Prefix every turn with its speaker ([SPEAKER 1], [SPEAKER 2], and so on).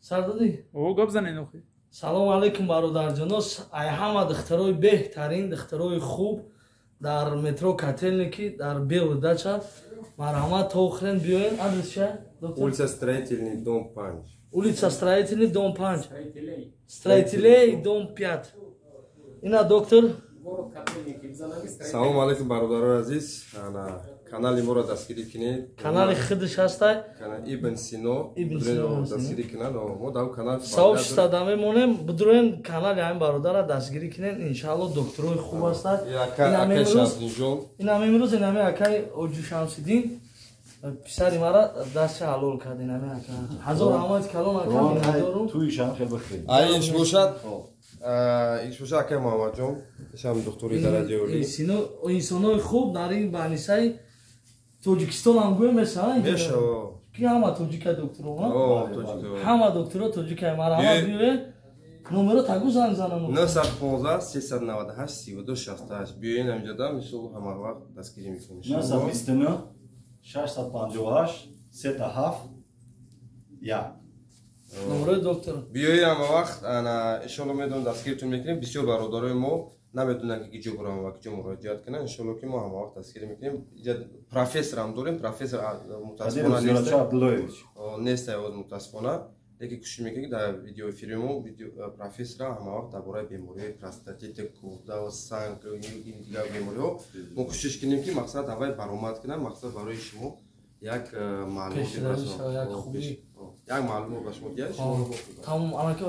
[SPEAKER 1] Сардоди.
[SPEAKER 2] О, гап занен охи.
[SPEAKER 1] Салом алейкум бародарҷонос. Ай ҳама духтарои беҳтарин, духтарои хуб дар метро Котельники, дар Белый дача. Марҳамат тоохирен биёен. Адрес чия? Доктор?
[SPEAKER 3] Улица Строительный, дом 5.
[SPEAKER 1] Улица Строительный, дом 5. Строителей, дом 5. Ина доктор?
[SPEAKER 3] Салом алейкум бародарои азиз. Канали моро дастгирӣ кинед.
[SPEAKER 1] Канали хидиш ҳастай?
[SPEAKER 3] Канал Ибн Сино. Дастгирӣ кинад. Мо дар канал
[SPEAKER 1] савоб шуда мемонем. Бидуроен канали ҳамин бародара дастгирӣ кинед. Иншааллоҳ докторои хуб ҳастай.
[SPEAKER 3] Акай Шамсидинҷон.
[SPEAKER 1] Инам имрӯз инами акай Оҷу Шамсидин писари мара дастша ҳалол кард. Инами акай. Ҳазор раҳмати калон акай миннатдорум.
[SPEAKER 4] Туишам хел бахир.
[SPEAKER 3] Ай иш бошад. Иш бошад акай Муҳаммадҷон. Ишам доктори дараҷаёлӣ.
[SPEAKER 1] Сино инсонои хуб дар ин баҳнисаи Тоҷикистон ҳам гӯя мешаванд.
[SPEAKER 3] Мешава.
[SPEAKER 1] Ки ҳама тоҷика докторо, ҳа?
[SPEAKER 3] Тоҷика.
[SPEAKER 1] Ҳама доктора тоҷика. Марҳамат биёе. Номеро тагу занг занам.
[SPEAKER 3] 915 398 32 68. Биёен ҳамҷода иншоаллоҳ ҳама вақт дастгирӣ мекунем.
[SPEAKER 4] 929 658 37 1.
[SPEAKER 1] Номерои доктор.
[SPEAKER 3] Биёед ҳама вақт ана иншоаллоҳ медонем дастгиритон мекунем. Бисёр бародарои мо намедонанд ки ҷо бурам ва ҷо муроҷиат кунанд. Иншоаллоҳ ки мо ҳама вақт дастгирӣ мекунем. Профессорам дорем. Профессор мутаассифона нест ҳозир мутаассифона. Лекин кӯшиш мекунем ки дар видеоэфири мо профессора ҳама вақт дар бораи бемориҳои простатити, кӯҳда ва санг ин дигар бемориҳо мо кӯшиш кунем ки мақсад аввал баромад кунам. Мақсад барои шумо як маълумоти як маълумот ба шумо диҳад.
[SPEAKER 1] Тамом анака